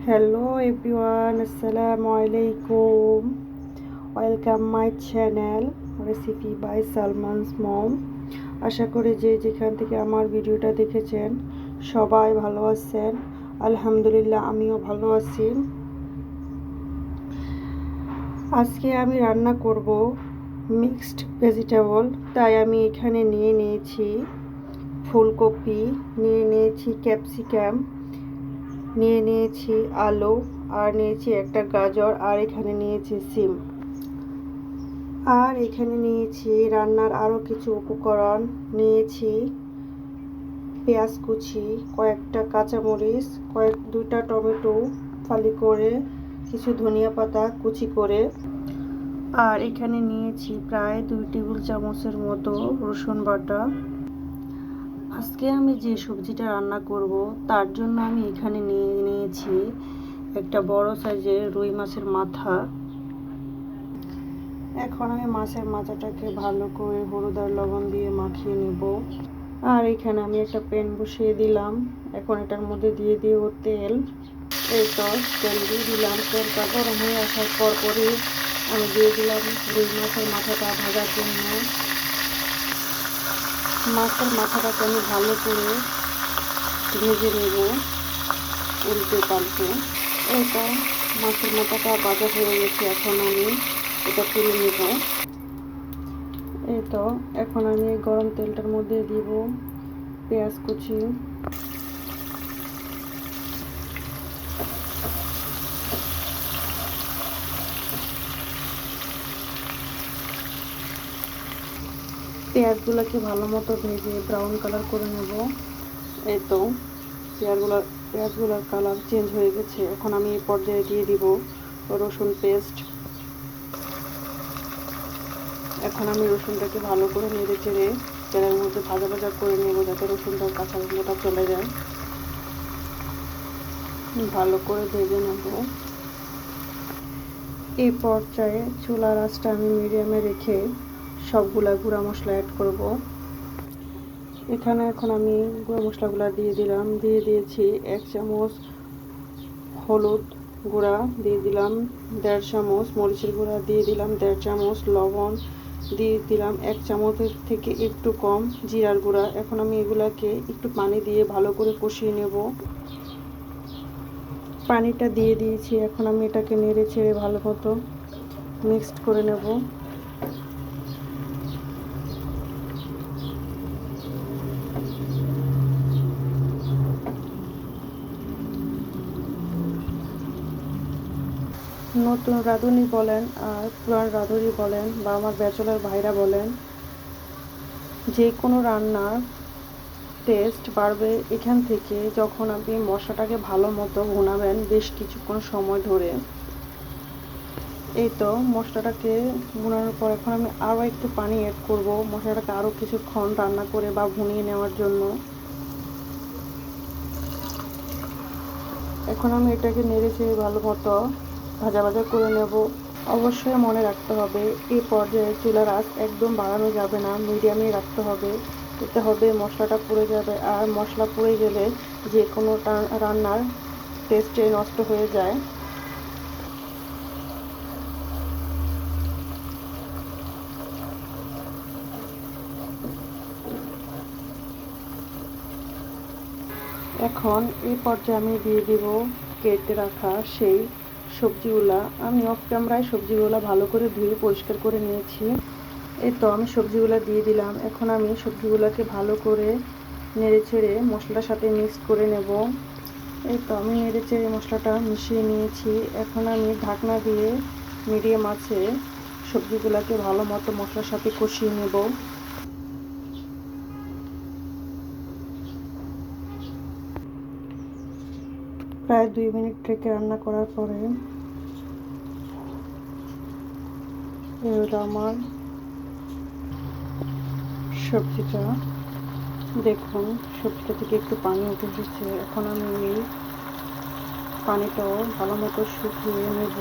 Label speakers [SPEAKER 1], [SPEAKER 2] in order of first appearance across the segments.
[SPEAKER 1] Hello everyone, Assalamu alaikum. Welcome my channel Recipe by Salman's Mom. আশা করি যে যেখান থেকে আমার ভিডিওটা দেখেছেন সবাই ভালো আছেন। আলহামদুলিল্লাহ আমিও ভালো আছি। আজকে আমি রান্না করব মিক্সড ভেজিটেবল। তাই আমি এখানে নিয়ে নিয়েছি ফুলকপি, নিয়ে নিয়েছি ক্যাপসিকাম, নিয়ে নিয়েছি আলু, আর নিয়েছি একটা গাজর, আর এখানে নিয়েছি সিম, আর এখানে নিয়েছি রান্নার আরও কিছু উপকরণ। নিয়েছি পেঁয়াজ কুচি, কয়েকটা কাঁচামরিচ, দুইটা টমেটো ফালি করে, কিছু ধনিয়া পাতা কুচি করে, আর এখানে নিয়েছি প্রায় 2 টেবিল চামচের মতো রসুন বাটা। আজকে আমি যে সবজিটা রান্না করব তার জন্য আমি এখানে নিয়ে নিয়েছি একটা বড় সাইজের রুই মাছের মাথা। এখন আমি মাছের মাথাটাকে ভালো করে হলুদ আর লবণ দিয়ে মাখিয়ে নেব। আর এখানে আমি একটা প্যান বসিয়ে দিলাম। এখন এটার মধ্যে দিয়ে দিব তেল। এই তো তেল দিয়ে দিলাম। তেলটা গরম হয়ে আসার পরই আমি দিয়ে দিলাম রুই মাছের মাথাটা ভাজার জন্য। মাছের মাথাটাকে আমি ভালো করে ভেজে নেব উল্টে পাল্টে। এইটা মাছের মাথাটা ভাজা হয়ে গেছে, এখন আমি এটা তুলে নেব। এই তো এখন আমি গরম তেলটার মধ্যে দিব পেঁয়াজ কুচি, পেঁয়াজগুলোকে ভালো মতো ভেজে ব্রাউন কালার করে নেব। এই তো পেঁয়াজগুলোর কালার চেঞ্জ হয়ে গেছে। এখন আমি এই পর্যায়ে দিয়ে দিব রসুন পেস্ট। এখন আমি রসুনটাকে ভালো করে নেড়ে চেড়ে তেলের মধ্যে ভাজা ভাজা করে নেব, যাতে রসুনটার কাঁচা গন্ধটা চলে যায়। ভালো করে ভেজে নেব। এই পর্যায়ে চুলার আঁচটা আমি মিডিয়ামে রেখে সবগুলা গুঁড়া মশলা অ্যাড করব। এখানে এখন আমি গুঁড়া মশলাগুলো দিয়ে দিলাম। দিয়ে দিয়েছি 1 চামচ হলুদ গুঁড়া, দিয়ে দিলাম 1.5 চামচ মরিচের গুঁড়া, দিয়ে দিলাম 1.5 চামচ লবণ, দিয়ে দিলাম 1 চামচের থেকে একটু কম জিরার গুঁড়া। এখন আমি এগুলাকে একটু পানি দিয়ে ভালো করে কষিয়ে নেব। পানিটা দিয়ে দিয়েছি। এখন আমি এটাকে নেড়ে ছেড়ে ভালো মতো মিক্সড করে নেব। নতুন রাঁধুনি বলেন আর পুরান রাঁধুনি বলেন বা আমার ব্যাচেলর ভাইরা বলেন, যে কোনো রান্নার টেস্ট বাড়বে এখান থেকে যখন আপনি মশলাটাকে ভালো মতো ভুনাবেন বেশ কিছুক্ষণ সময় ধরে। এই তো মশলাটাকে ভুনানোর পর এখন আমি আরও একটু পানি অ্যাড করব মশলাটাকে আরও কিছুক্ষণ রান্না করে বা ভুনিয়ে নেওয়ার জন্য। এখন আমি এটাকে নেড়ে চেড়ে ভালো মতো ভাজা ভাজা করে নেব। অবশ্যই মনে রাখতে হবে এই পর্যায়ে চুলার আঁচ একদম বাড়ানো যাবে না, মিডিয়ামে রাখতে হবে। এতে হবে মশলাটা পুড়ে যাবে, আর মশলা পুড়ে গেলে যে কোনো রান্নার টেস্টে নষ্ট হয়ে যায়। এখন এই পর্যায়ে আমি দিয়ে দিব কেটে রাখা সেই সবজিগুলা। আমি অফ ক্যামেরায় সবজিগুলো ভালো করে ধুয়ে পরিষ্কার করে নিয়েছি। এই তো আমি সবজিগুলো দিয়ে দিলাম। এখন আমি সবজিগুলোকে ভালো করে নেড়ে ছেড়ে মশলার সাথে মিক্স করে নেব। এই তো আমি নেড়ে চেড়ে মশলাটা মিশিয়ে নিয়েছি। এখন আমি ঢাকনা দিয়ে মিডিয়াম আঁচে সবজিগুলোকে ভালো মতো মশলার সাথে কষিয়ে নেব। প্রায় 2 মিনিট থেকে রান্না করার পরে আমার সবজিটা দেখুন, সবজিটা থেকে একটু পানি উঠে এসেছে। এখন আমি এই পানিটাও ভালো মতো শুকিয়ে নেব,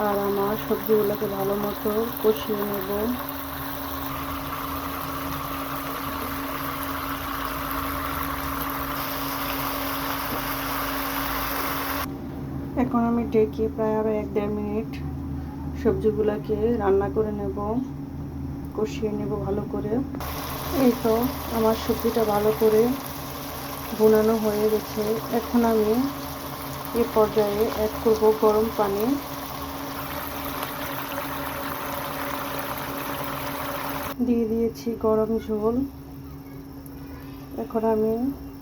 [SPEAKER 1] আর আমার সবজিগুলোকে ভালো মতো কষিয়ে নেব। এখন আমি ডেকে প্রায় আরও 1-1.5 মিনিট সবজিগুলোকে রান্না করে নেব, কষিয়ে নেব ভালো করে। এই তো আমার সবজিটা ভালো করে ভুনানো হয়ে গেছে। এখন আমি এ পর্যায়ে অ্যাড করব গরম পানি। দিয়ে দিয়েছি গরম ঝোল। এখন আমি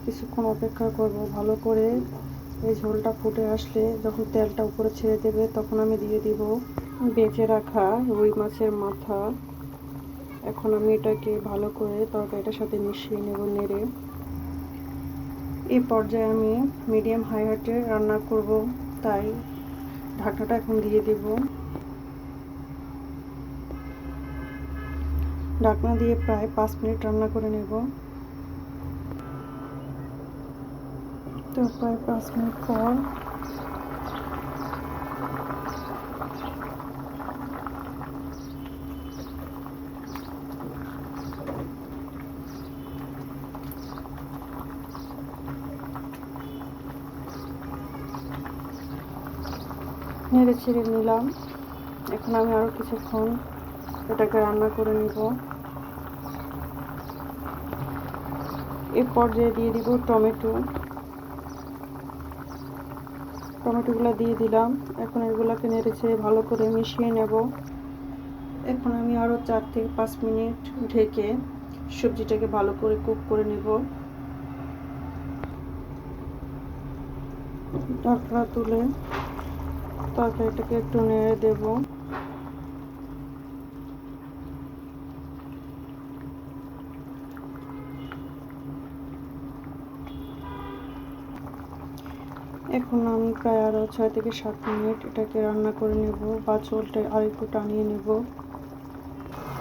[SPEAKER 1] কিছুক্ষণ অপেক্ষা করব ভালো করে। এই ঝোলটা ফুটে আসলে যখন তেলটা উপরে ছেড়ে দেবে তখন আমি দিয়ে দিব বেঁচে রাখা রুই মাছের মাথা। এখন আমি এটাকে ভালো করে তরকারিটার সাথে মিশিয়ে নেব নেড়ে। এই পর্যায়ে আমি মিডিয়াম হাই হিটে রান্না করব, তাই ঢাকনাটা এখন দিয়ে দেব। ঢাকনা দিয়ে প্রায় 5 মিনিট রান্না করে নেব। তো প্রায় 5 মিনিট পর নেড়ে ছেড়ে নিলাম। এখন আমি আরও কিছুক্ষণ এটাকে রান্না করে নিব। এই পর্যায়ে দিয়ে দিব টমেটোগুলো দিয়ে দিলাম। এখন এগুলোকে নেড়ে ছেড়ে ভালো করে মিশিয়ে নেব। এখন আমি আরও 4 থেকে 5 মিনিট ঢেকে সবজিটাকে ভালো করে কুক করে নেব। ঢাকনা তুলে তরকারিটাকে একটু নেড়ে দেব। এখন আমি প্রায় আরও 6 থেকে 7 মিনিট এটাকে রান্না করে নেব বা ঝোলটা আর একটু টানিয়ে নেব।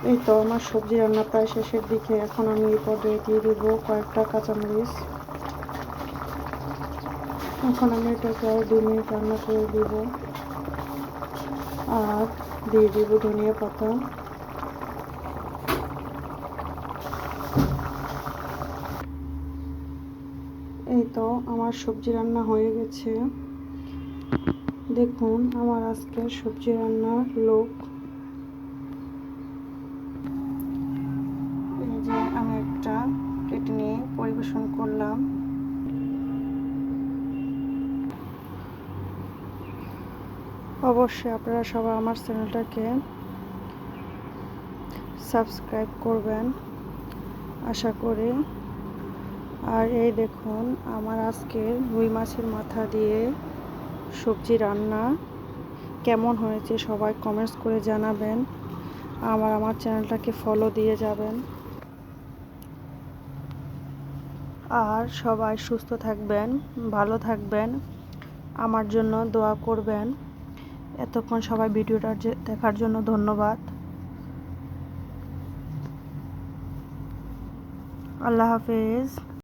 [SPEAKER 1] এই তো আমার সবজি রান্না প্রায় শেষের দিকে। এখন আমি এই পর্যায়ে দিয়ে দেব কয়েকটা কাঁচামরিচ। এখন আমি এটাকে আরও 2 মিনিট রান্না করে দেব আর দিয়ে দেব ধনিয়া পাতা। এই তো আমার সবজি রান্না হয়ে গেছে। দেখুন আমার আজকের সবজি রান্নার লোক। এই যে আমি একটা প্লেটে নিয়ে পরিবেশন করলাম। অবশ্যই আপনারা সবাই আমার চ্যানেলটাকে সাবস্ক্রাইব করবেন আশা করি। আর এই দেখুন আমার আজকের রুই মাছের মাথা দিয়ে সবজি রান্না কেমন হয়েছে সবাই কমেন্টস করে জানাবেন। আমার চ্যানেলটাকে ফলো দিয়ে যাবেন। আর সবাই সুস্থ থাকবেন, ভালো থাকবেন, আমার জন্য দোয়া করবেন। এতক্ষণ সবাই ভিডিওটা দেখার জন্য ধন্যবাদ। আল্লাহ হাফেজ।